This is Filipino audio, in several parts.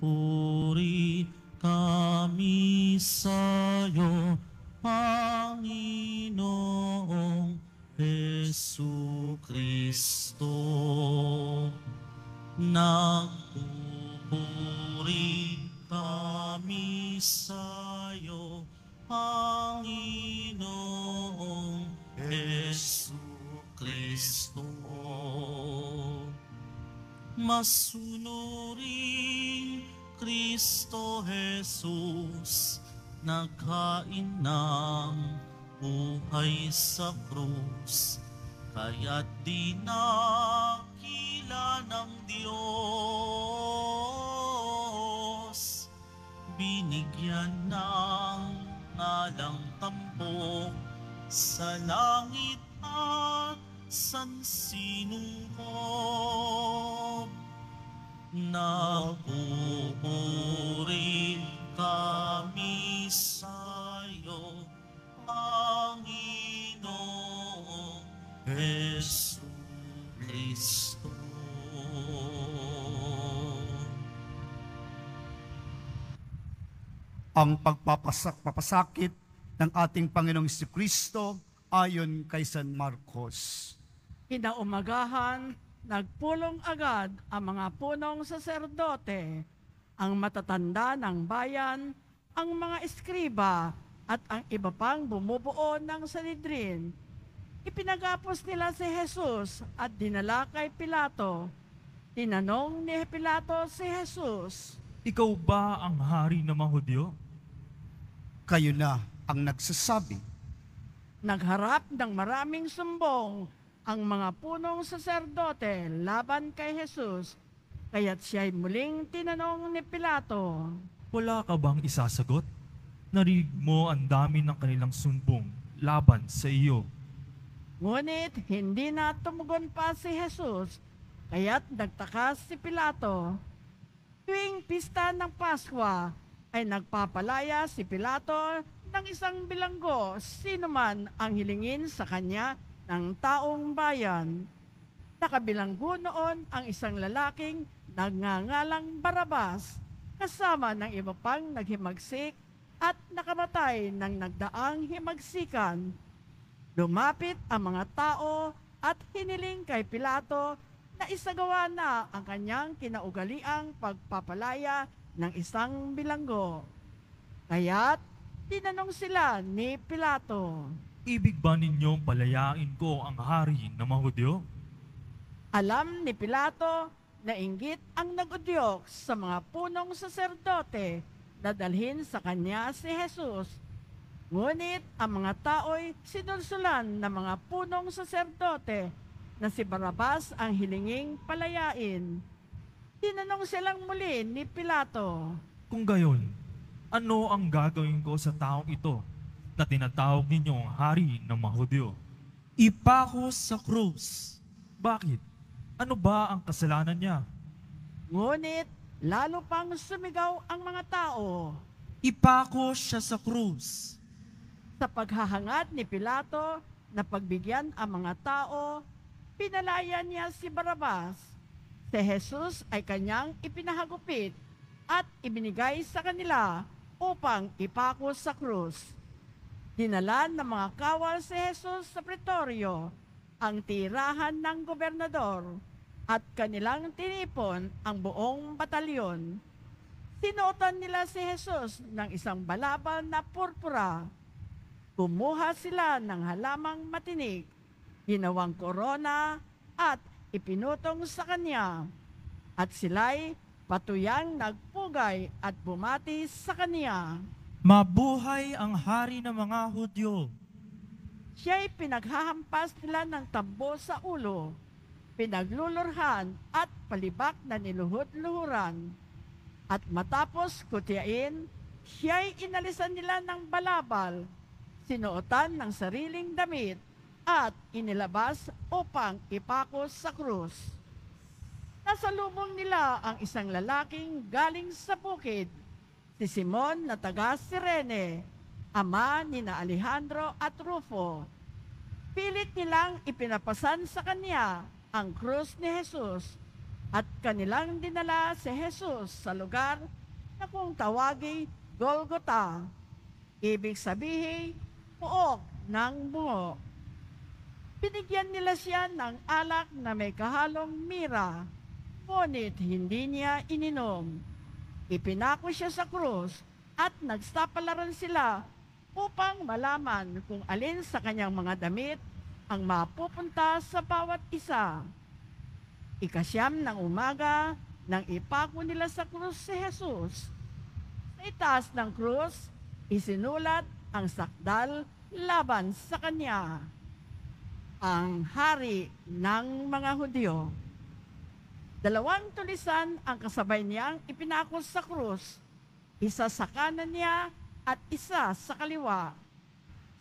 Nagpupuri kami sa'yo, Panginoong Hesu Kristo. Nagpupuri kami sa'yo, Panginoong Hesu Kristo. Masunuring Kristo Jesus, nagkain ng buhay sa krus, kaya't dinakila ng Diyos. Binigyan ng ngalang tampok sa langit at sansinukob. Nagpupuri kami sa'yo, Panginoong Hesu Kristo. Ang papasakit ng ating Panginoong Kristo ayon kay San Marcos. Kinaumagahan, nagpulong agad ang mga punong saserdote, ang matatanda ng bayan, ang mga eskriba, at ang iba pang bumubuo ng Sanhedrin. Ipinagapos nila si Jesus at dinala kay Pilato. Tinanong ni Pilato si Jesus, Ikaw ba ang hari ng mga Hudyo? Kayo na ang nagsasabi. nagharap ng maraming sumbong ang mga punong saserdote laban kay Jesus, kaya't siya'y muling tinanong ni Pilato, Wala ka bang isasagot? Narinig mo ang dami ng kanilang sumbong laban sa iyo. ngunit hindi na tumugon pa si Jesus, kaya't nagtaka si Pilato. Tuwing pista ng Paskwa ay nagpapalaya si Pilato ng isang bilanggo sino man ang hilingin sa kanya ng taong bayan. Nakabilanggo noon ang isang lalaking nagngangalang Barabas, kasama ng iba pang naghimagsik at nakamatay ng nagdaang himagsikan. Lumapit ang mga tao at hiniling kay Pilato na isagawa na ang kanyang kinaugaliang pagpapalaya ng isang bilanggo. Kaya't tinanong sila ni Pilato, Ibig ba ninyong palayain ko ang hari ng mga Hudyo? alam ni Pilato na inggit ang nag-udyok sa mga punong saserdote na dalhin sa kanya si Jesus. Ngunit ang mga tao'y sinulsulan ng mga punong saserdote na si Barabas ang hilinging palayain. Tinanong silang muli ni Pilato, Kung gayon, ano ang gagawin ko sa taong ito na tinatawag ninyong hari ng mga Hudyo? Ipako sa krus. Bakit? Ano ba ang kasalanan niya? ngunit lalo pang sumigaw ang mga tao. Ipako siya sa krus. Sa paghahangad ni Pilato na pagbigyan ang mga tao, pinalaya niya si Barabas. Si Jesus ay kanyang ipinahagupit at ibinigay sa kanila upang ipako sa krus. Dinala ng mga kawal si Jesus sa pretoryo, ang tirahan ng gobernador, at kanilang tinipon ang buong batalyon. Sinuotan nila si Jesus ng isang balabal na purpura. Kumuha sila ng halamang matinik, ginawang korona at ipinutong sa kanya. At sila'y patuyang nagpugay at bumati sa kanya. Mabuhay ang hari ng mga Hudyo. Siya'y pinaghahampas nila ng tambo sa ulo, pinaglulurhan at palibak na niluhod-luhuran. At matapos kutyain, siya'y inalisan nila ng balabal, sinuotan ng sariling damit at inilabas upang ipako sa krus. Nasalubong nila ang isang lalaking galing sa bukid, si Simon na taga Cirene, ama ni na Alejandro at Rufo. Pilit nilang ipinapasan sa kanya ang krus ni Jesus, at kanilang dinala si Jesus sa lugar na kung tawagi Golgota. Ibig sabihin, puok ng bungo. Binigyan nila siya ng alak na may kahalong mira, ngunit hindi niya ininom. Ipinako siya sa krus at nagsapalaran sila upang malaman kung alin sa kanyang mga damit ang mapupunta sa bawat isa. Ikasyam ng umaga, nang ipako nila sa krus si Jesus. Sa itaas ng krus, isinulat ang sakdal laban sa kanya. Ang hari ng mga Hudyo. 2 tulisan ang kasabay niyang ipinako sa krus, isa sa kanan niya at isa sa kaliwa.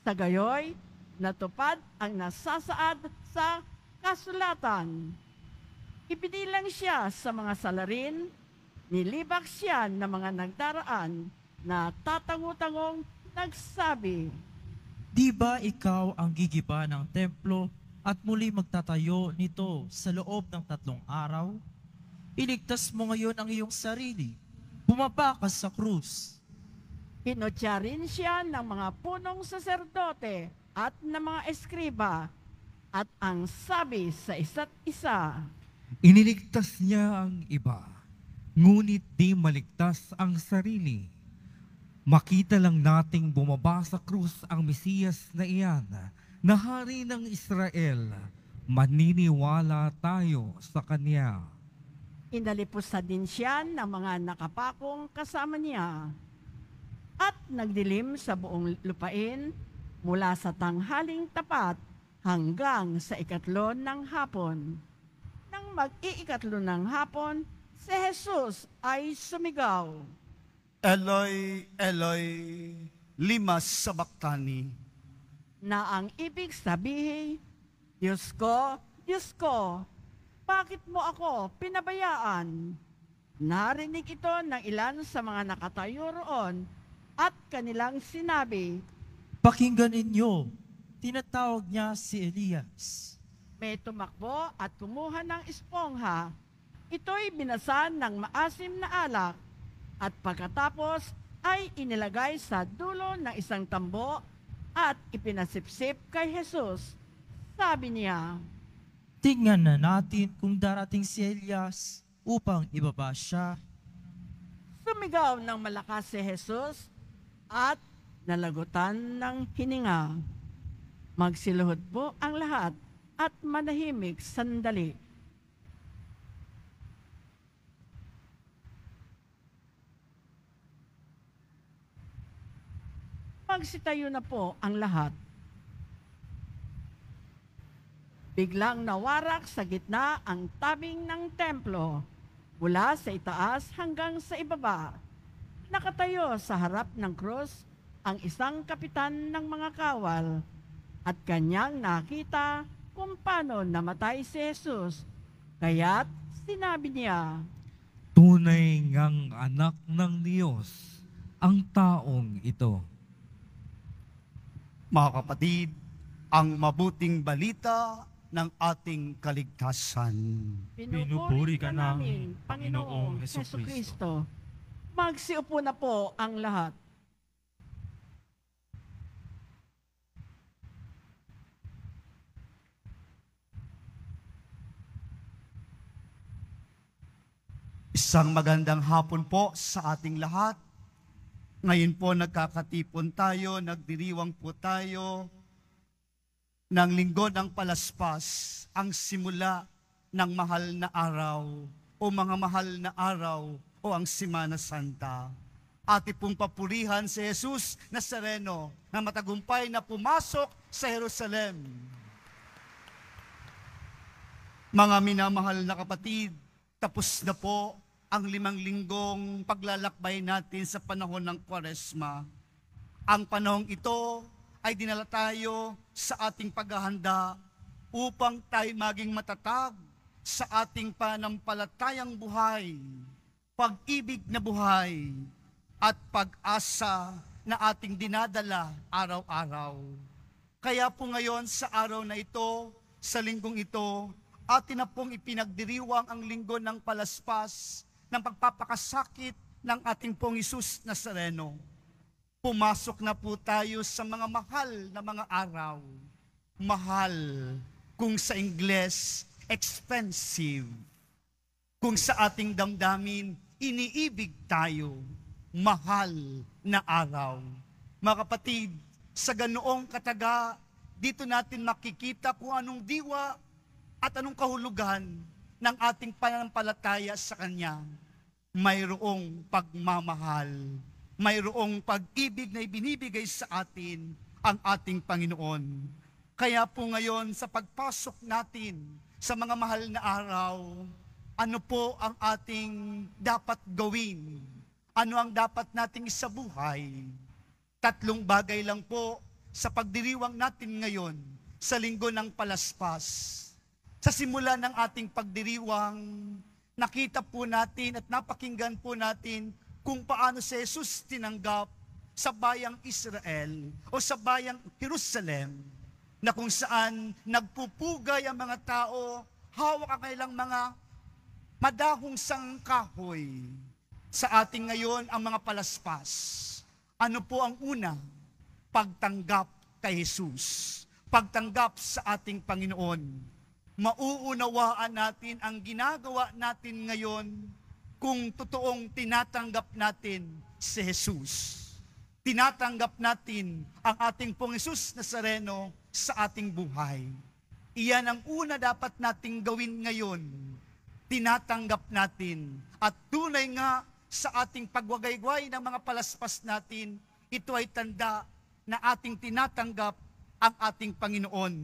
Sa gayoy, natupad ang nasasaad sa kasulatan. Ibinilang siya sa mga salarin, nilibak siya ng mga nagdaraan na tatango-tangong nagsabi, Di ba ikaw ang gigiba ng templo at muli magtatayo nito sa loob ng 3 araw? Iligtas mo ngayon ang iyong sarili. Bumaba ka sa krus. Inotya rin siya ng mga punong saserdote at ng mga eskriba at ang sabi sa isa't isa, Iniligtas niya ang iba, ngunit di maligtas ang sarili. Makita lang nating bumaba sa krus ang Mesiyas na iyan, na hari ng Israel. Maniniwala tayo sa Kanya. inalipusta din siya ng mga nakapakong kasama niya at nagdilim sa buong lupain mula sa tanghaling tapat hanggang sa 3 ng hapon. Nang mag-iikatlo ng hapon, si Jesus ay sumigaw, Eloi, Eloi, lima sabachthani. na ang ibig sabihin, Diyos ko, bakit mo ako pinabayaan? Narinig ito ng ilan sa mga nakatayo roon at kanilang sinabi, Pakinggan ninyo, tinatawag niya si Elias. may tumakbo at kumuha ng espongha. Ito'y binasan ng maasim na alak at pagkatapos ay inilagay sa dulo ng isang tambo at ipinasipsip kay Jesus. Sabi niya, Tingnan na natin kung darating si Elias upang ibaba siya. sumigaw ng malakas si Jesus at nalagutan ng hininga. Magsiluhod po ang lahat at manahimik sandali. Magsitayo na po ang lahat. Biglang nawarak sa gitna ang tabing ng templo, mula sa itaas hanggang sa ibaba. Nakatayo sa harap ng krus ang isang kapitan ng mga kawal at kanyang nakita kung paano namatay si Jesus. Kaya't sinabi niya, Tunay ngang anak ng Diyos ang taong ito. Mga kapatid, ang mabuting balita ng ating kaligtasan. Pinupuri ka namin, namin, Panginoong Hesukristo. Hesukristo. Magsiupo na po ang lahat. Isang magandang hapon po sa ating lahat. Ngayon po nagkakatipon tayo, nagdiriwang po tayo ng linggo ng palaspas, ang simula ng mahal na araw o mga mahal na araw o ang Semana Santa. Ati pong papurihan si Jesus Nazareno na matagumpay na pumasok sa Jerusalem. Mga minamahal na kapatid, tapos na po ang 5 linggong paglalakbay natin sa panahon ng Kwaresma. Ang panahong ito ay dinala tayo sa ating paghahanda upang tayo maging matatag sa ating panampalatayang buhay, pag-ibig na buhay, at pag-asa na ating dinadala araw-araw. Kaya po ngayon sa araw na ito, sa linggong ito, atin na pong ipinagdiriwang ang linggo ng palaspas ng pagpapakasakit ng ating pong Hesus Nazareno. Pumasok na po tayo sa mga mahal na mga araw. Mahal, kung sa Ingles, expensive. Kung sa ating damdamin, iniibig tayo. Mahal na araw. Mga kapatid, sa ganoong kataga, dito natin makikita kung anong diwa at anong kahulugan ng ating pananampalataya sa Kanya. Mayroong pagmamahal, mayroong pag-ibig na ibinibigay sa atin ang ating Panginoon. Kaya po ngayon sa pagpasok natin sa mga mahal na araw, ano po ang ating dapat gawin? Ano ang dapat nating isabuhay? 3 bagay lang po sa pagdiriwang natin ngayon sa linggo ng palaspas. Sa simula ng ating pagdiriwang, nakita po natin at napakinggan po natin kung paano si Jesus tinanggap sa bayang Israel o sa bayang Jerusalem, na kung saan nagpupugay ang mga tao, hawak ang kanilang mga madahong sangkahoy. Sa ating ngayon, ang mga palaspas. Ano po ang una? Pagtanggap kay Jesus. Pagtanggap sa ating Panginoon. Mauunawaan natin ang ginagawa natin ngayon kung totoong tinatanggap natin si Jesus. Tinatanggap natin ang ating pong Hesus Nazareno sa ating buhay. Iyan ang una dapat nating gawin ngayon. Tinatanggap natin. At tunay nga sa ating pagwagayway ng mga palaspas natin, ito ay tanda na ating tinatanggap ang ating Panginoon.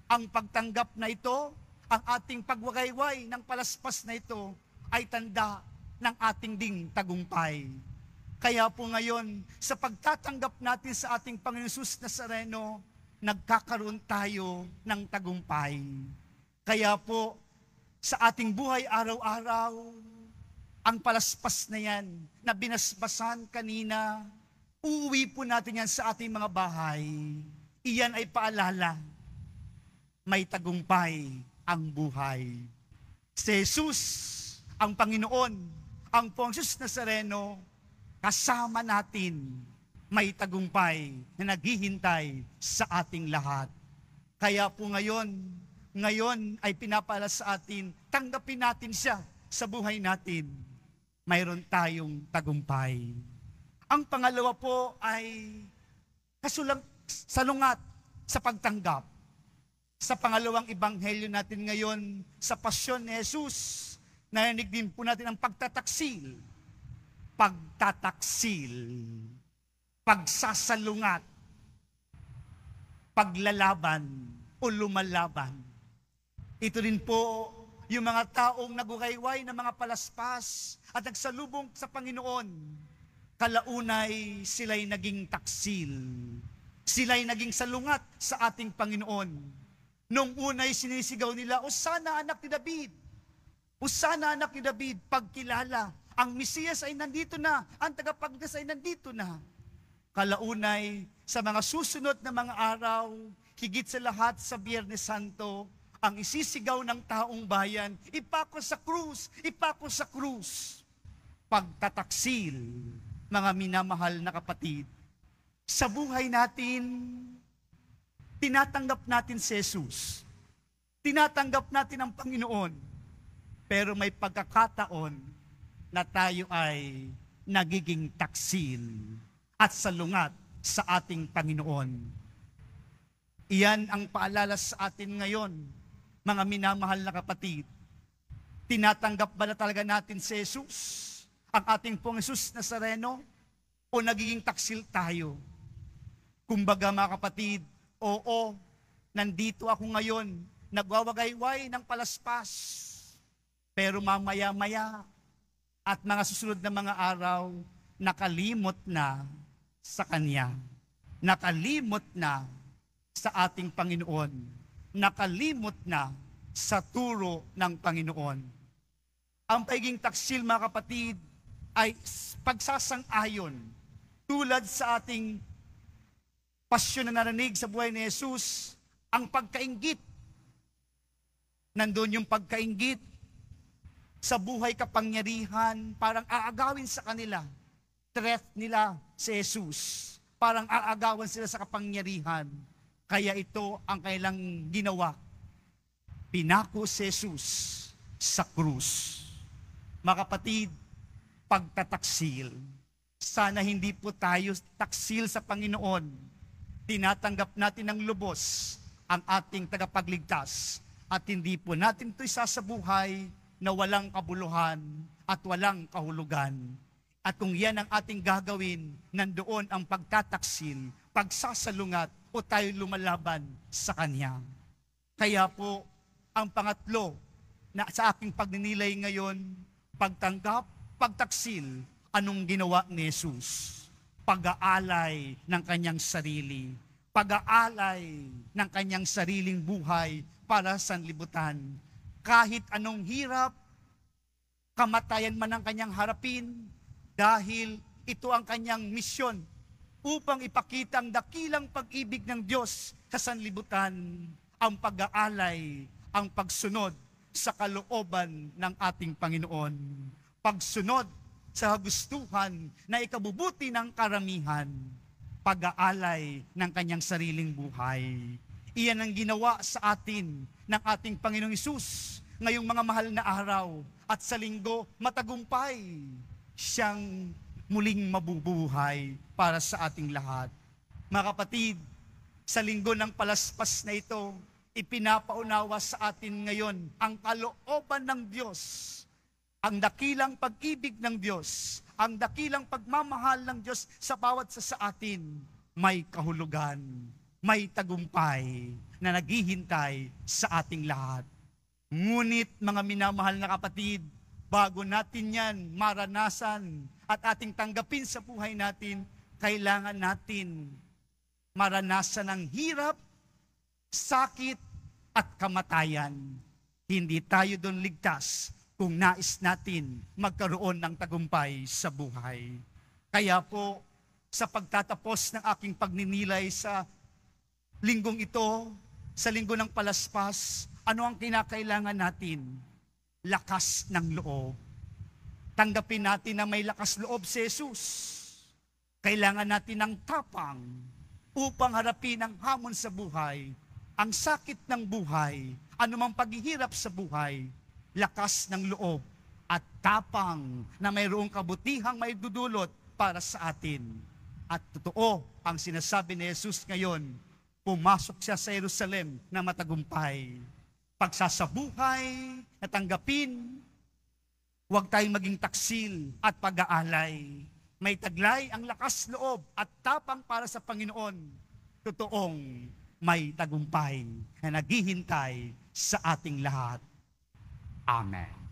Ang pagtanggap na ito, ang ating pagwagayway ng palaspas na ito, ay tanda ng ating ding tagumpay. Kaya po ngayon, sa pagtatanggap natin sa ating Panginoon Hesus Nazareno, nagkakaroon tayo ng tagumpay. Kaya po, sa ating buhay araw-araw, ang palaspas na yan, na binasbasan kanina, uuwi po natin yan sa ating mga bahay. Iyan ay paalala, may tagumpay ang buhay. Si Jesus, ang Panginoon, ang Pong Hesus Nazareno, kasama natin, may tagumpay na naghihintay sa ating lahat. Kaya po ngayon ay pinapala sa atin, tanggapin natin siya sa buhay natin. Mayroon tayong tagumpay. Ang pangalawa po ay salungat sa pagtanggap. Sa pangalawang ebanghelyo natin ngayon, sa pasyon ni Jesus, narinig din po natin ang pagtataksil, pagsasalungat, paglalaban o lumalaban. Ito rin po yung mga taong nagukayway ng mga palaspas at nagsalubong sa Panginoon. Kalaunay sila'y naging taksil. Sila'y naging salungat sa ating Panginoon. Nung unay sinisigaw nila, "Hosana anak ni David! Hosana anak ni David!" Pagkilala, ang Mesiyas ay nandito na, ang tagapagligtas ay nandito na. Kalaunay, sa mga susunod na mga araw, higit sa lahat sa Biyernes Santo, ang isisigaw ng taong bayan, "Ipako sa krus! Ipako sa krus!" Pagtataksil, mga minamahal na kapatid, sa buhay natin, tinatanggap natin si Jesus. Tinatanggap natin ang Panginoon. Pero may pagkakataon na tayo ay nagiging taksil at salungat sa ating Panginoon. Iyan ang paalala sa atin ngayon, mga minamahal na kapatid. Tinatanggap ba na talaga natin si Jesus, ang ating pong Hesus Nazareno, o nagiging taksil tayo? Kumbaga mga kapatid, oo, nandito ako ngayon, nagwawagayway ng palaspas, pero mamaya-maya at mga susunod na mga araw, nakalimot na sa Kanya. Nakalimot na sa ating Panginoon. Nakalimot na sa turo ng Panginoon. Ang pagiging taksil, mga kapatid, ay pagsasang-ayon. Tulad sa ating pasyon na narinig sa buhay ni Jesus, ang pagkainggit Nandun yung pagkainggit sa buhay kapangyarihan, parang aagawin sa kanila. Threat nila si Jesus. Parang aagawan sila sa kapangyarihan. Kaya ito ang kailang ginawa. Pinako si Jesus sa krus. Mga kapatid, pagtataksil. Sana hindi po tayo taksil sa Panginoon. Tinatanggap natin ng lubos ang ating tagapagligtas. At hindi po natin ito isasabuhay na walang kabuluhan at walang kahulugan. At kung yan ang ating gagawin, nandoon ang pagtataksil, pagsasalungat o tayo lumalaban sa Kanya. Kaya po, ang pangatlo na sa aking pagninilay ngayon, pagtanggap, pagtaksil, anong ginawa ni Jesus? Pag-aalay ng Kanyang sarili. Pag-aalay ng Kanyang sariling buhay para sa sanlibutan. Kahit anong hirap, kamatayan man ang Kanyang harapin, dahil ito ang Kanyang misyon upang ipakita ang dakilang pag-ibig ng Diyos sa sanlibutan, ang pag-aalay, ang pagsunod sa kalooban ng ating Panginoon. Pagsunod sa gustuhan na ikabubuti ng karamihan, pag-aalay ng Kanyang sariling buhay. Iyan ang ginawa sa atin ng ating Panginoong Hesus ngayong mga mahal na araw at sa linggo matagumpay. Siyang muling mabubuhay para sa ating lahat. Mga kapatid, sa linggo ng palaspas na ito, ipinapaunawa sa atin ngayon ang kalooban ng Diyos, ang dakilang pag-ibig ng Diyos, ang dakilang pagmamahal ng Diyos sa bawat sa atin. May kahulugan, may tagumpay na naghihintay sa ating lahat. Ngunit mga minamahal na kapatid, bago natin yan maranasan at ating tanggapin sa buhay natin, kailangan natin maranasan ng hirap, sakit, at kamatayan. Hindi tayo doon ligtas kung nais natin magkaroon ng tagumpay sa buhay. Kaya po, sa pagtatapos ng aking pagninilay sa linggong ito, sa linggo ng palaspas, ano ang kinakailangan natin? Lakas ng loob. Tanggapin natin na may lakas loob si Jesus. Kailangan natin ng tapang upang harapin ang hamon sa buhay, ang sakit ng buhay, anumang paghihirap sa buhay, lakas ng loob at tapang na mayroong kabutihang may dudulot para sa atin. At totoo ang sinasabi ni Jesus ngayon, pumasok siya sa Jerusalem na matagumpay. Pagsasabuhay, natanggapin, huwag tayong maging taksil at pag-aalay. May taglay ang lakas loob at tapang para sa Panginoon. Totoong may tagumpay na naghihintay sa ating lahat. Amen.